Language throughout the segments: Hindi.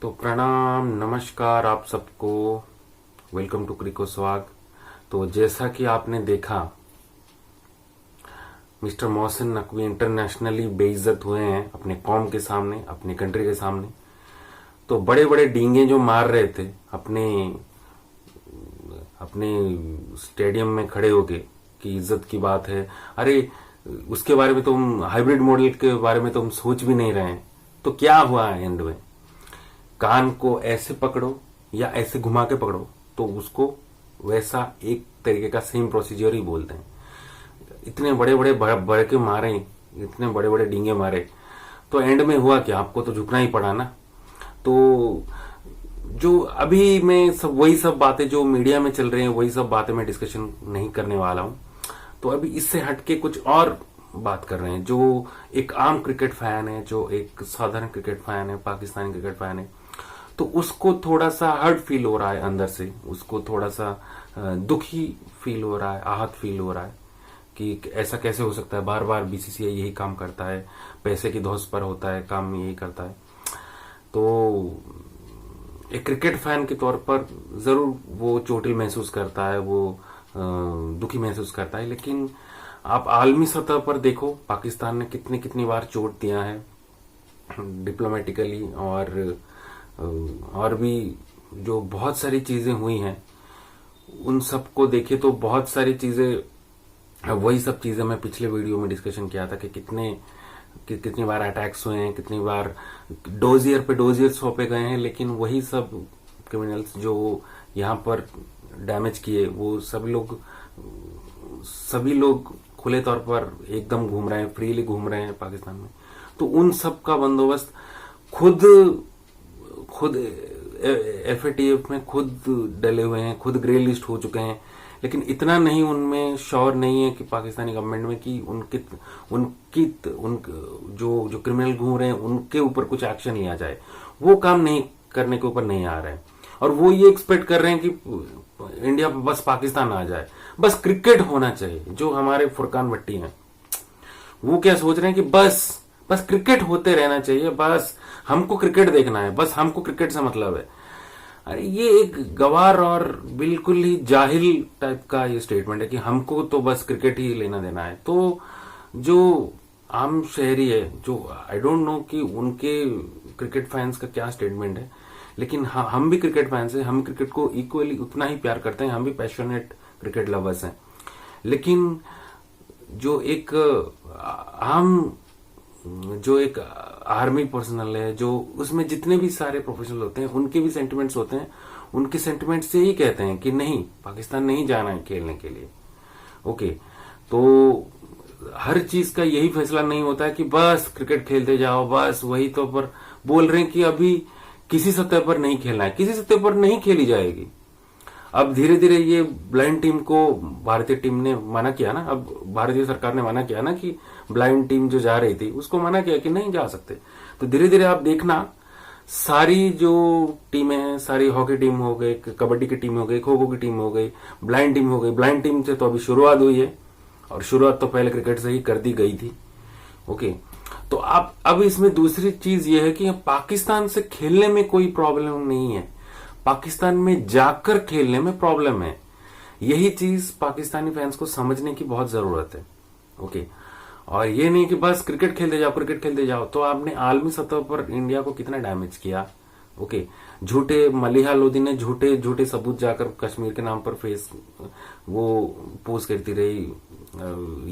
तो प्रणाम नमस्कार आप सबको। Welcome to Crico Swag. तो जैसा कि आपने देखा, मिस्टर मोहसिन नकवी इंटरनेशनली बेइज्जत हुए हैं अपने कौम के सामने, अपनी कंट्री के सामने। तो बड़े बड़े डींगे जो मार रहे थे अपने अपने स्टेडियम में खड़े होके कि इज्जत की बात है, अरे उसके बारे में तो हम हाइब्रिड मॉडल के बारे में तो हम सोच भी नहीं रहे हैं। तो क्या हुआ है एंड में? कान को ऐसे पकड़ो या ऐसे घुमा के पकड़ो तो उसको वैसा एक तरीके का सेम प्रोसीजर ही बोलते हैं। इतने बड़े बड़े बड़के मारे, इतने बड़े बड़े डींगे मारे, तो एंड में हुआ क्या? आपको तो झुकना ही पड़ा ना। तो जो अभी मैं सब वही सब बातें जो मीडिया में चल रही हैं वही सब बातें मैं डिस्कशन नहीं करने वाला हूं। तो अभी इससे हटके कुछ और बात कर रहे हैं। जो एक आम क्रिकेट फैन है, जो एक साधारण क्रिकेट फैन है, पाकिस्तानी क्रिकेट फैन है, तो उसको थोड़ा सा हर्ट फील हो रहा है अंदर से, उसको थोड़ा सा दुखी फील हो रहा है, आहत फील हो रहा है कि ऐसा कैसे हो सकता है। बार बार बीसीसीआई यही काम करता है, पैसे की धौंस पर होता है, काम यही करता है। तो एक क्रिकेट फैन के तौर पर जरूर वो चोटिल महसूस करता है, वो दुखी महसूस करता है। लेकिन आप आलमी सतह पर देखो, पाकिस्तान ने कितनी कितनी बार चोट दिया है डिप्लोमेटिकली, और भी जो बहुत सारी चीजें हुई हैं उन सबको देखे तो बहुत सारी चीजें, वही सब चीजें मैं पिछले वीडियो में डिस्कशन किया था कि कितनी बार अटैक्स हुए हैं, कितनी बार डोजियर पे डोजियर सौंपे गए हैं। लेकिन वही सब क्रिमिनल्स जो यहाँ पर डैमेज किए, वो सभी लोग खुले तौर पर एकदम घूम रहे हैं, फ्रीली घूम रहे हैं पाकिस्तान में। तो उन सब का बंदोबस्त खुद एफएटीएफ में खुद डले हुए हैं, खुद ग्रे लिस्ट हो चुके हैं। लेकिन इतना नहीं उनमें श्योर नहीं है कि पाकिस्तानी गवर्नमेंट में कि उन जो क्रिमिनल घूम रहे हैं उनके ऊपर कुछ एक्शन लिया जाए। वो काम नहीं करने के ऊपर नहीं आ रहे हैं, और वो ये एक्सपेक्ट कर रहे हैं कि इंडिया बस पाकिस्तान आ जाए, बस क्रिकेट होना चाहिए। जो हमारे फुरकान भट्टी हैं वो क्या सोच रहे हैं कि बस क्रिकेट होते रहना चाहिए, बस हमको क्रिकेट देखना है, बस हमको क्रिकेट से मतलब है। अरे ये एक गवार और बिल्कुल ही जाहिल टाइप का ये स्टेटमेंट है कि हमको तो बस क्रिकेट ही लेना देना है। तो जो आम शहरी है, जो आई डोंट नो कि उनके क्रिकेट फैंस का क्या स्टेटमेंट है, लेकिन हाँ, हम भी क्रिकेट फैंस हैं, हम क्रिकेट को इक्वली उतना ही प्यार करते हैं, हम भी पैशनेट क्रिकेट लवर्स हैं। लेकिन जो एक आर्मी पर्सनल है, जो उसमें जितने भी सारे प्रोफेशनल होते हैं उनके भी सेंटिमेंट्स होते हैं, उनके सेंटिमेंट्स से ही कहते हैं कि नहीं, पाकिस्तान नहीं जाना है खेलने के लिए। ओके, तो हर चीज का यही फैसला नहीं होता है कि बस क्रिकेट खेलते जाओ, बस वही तो पर बोल रहे हैं कि अभी किसी सतह पर नहीं खेलना है, किसी सतह पर नहीं खेली जाएगी। अब धीरे धीरे ये ब्लाइंड टीम को भारतीय टीम ने मना किया ना, अब भारतीय सरकार ने मना किया ना कि ब्लाइंड टीम जो जा रही थी उसको मना किया कि नहीं जा सकते। तो धीरे धीरे आप देखना, सारी जो टीमें हैं, सारी हॉकी टीम हो गई, कबड्डी की टीम हो गई, खो खो की टीम हो गई, ब्लाइंड टीम हो गई। ब्लाइंड टीम से तो अभी शुरुआत हुई है, और शुरुआत तो पहले क्रिकेट से ही कर दी गई थी। ओके, तो अब इसमें दूसरी चीज ये है कि पाकिस्तान से खेलने में कोई प्रॉब्लम नहीं है, पाकिस्तान में जाकर खेलने में प्रॉब्लम है। यही चीज पाकिस्तानी फैंस को समझने की बहुत जरूरत है। ओके, और ये नहीं कि बस क्रिकेट खेलते जाओ, क्रिकेट खेलते जाओ। तो आपने आलमी सतह पर इंडिया को कितना डैमेज किया। ओके, झूठे मलिहा लोधी ने झूठे झूठे सबूत जाकर कश्मीर के नाम पर वो पोस्ट करती रही,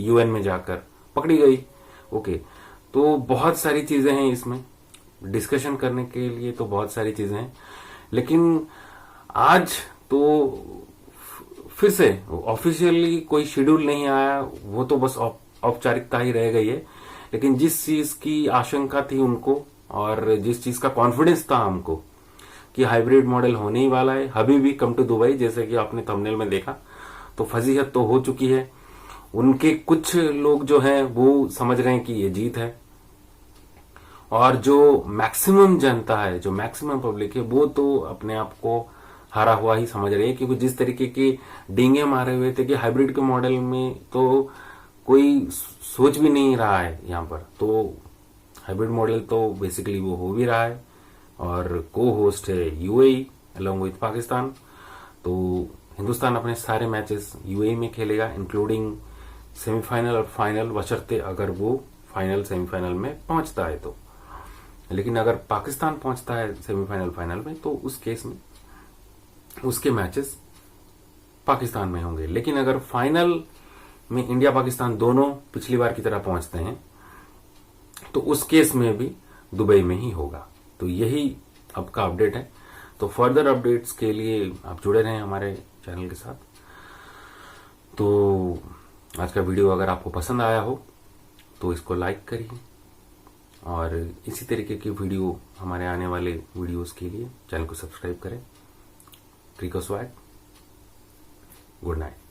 यूएन में जाकर पकड़ी गई। ओके, तो बहुत सारी चीजें हैं इसमें डिस्कशन करने के लिए, तो बहुत सारी चीजें हैं। लेकिन आज तो फिर से ऑफिशियली कोई शेड्यूल नहीं आया, वो तो बस औपचारिकता ही रह गई है। लेकिन जिस चीज की आशंका थी उनको, और जिस चीज का कॉन्फिडेंस था हमको कि हाइब्रिड मॉडल होने ही वाला है, हबीबी कम टू दुबई, जैसे कि आपने थंबनेल में देखा, तो फजीहत तो हो चुकी है। उनके कुछ लोग जो हैं वो समझ रहे हैं कि ये जीत है, और जो मैक्सिमम जनता है, जो मैक्सिमम पब्लिक है, वो तो अपने आप को हारा हुआ ही समझ रही है। क्योंकि जिस तरीके के डींगे मारे हुए थे कि हाइब्रिड के मॉडल में तो कोई सोच भी नहीं रहा है यहाँ पर, तो हाइब्रिड मॉडल तो बेसिकली वो हो भी रहा है। और को होस्ट है यूएई अलॉन्ग विथ पाकिस्तान। तो हिंदुस्तान अपने सारे मैचेस यूएई में खेलेगा, इंक्लूडिंग सेमीफाइनल और फाइनल, बशर्ते अगर वो फाइनल सेमीफाइनल में पहुंचता है तो। लेकिन अगर पाकिस्तान पहुंचता है सेमीफाइनल फाइनल में तो उस केस में उसके मैचेस पाकिस्तान में होंगे। लेकिन अगर फाइनल में इंडिया पाकिस्तान दोनों पिछली बार की तरह पहुंचते हैं तो उस केस में भी दुबई में ही होगा। तो यही अब का अपडेट है। तो फर्दर अपडेट्स के लिए आप जुड़े रहें हमारे चैनल के साथ। तो आज का वीडियो अगर आपको पसंद आया हो तो इसको लाइक करिए, और इसी तरीके की वीडियो हमारे आने वाले वीडियोस के लिए चैनल को सब्सक्राइब करें। Crico swag, good night.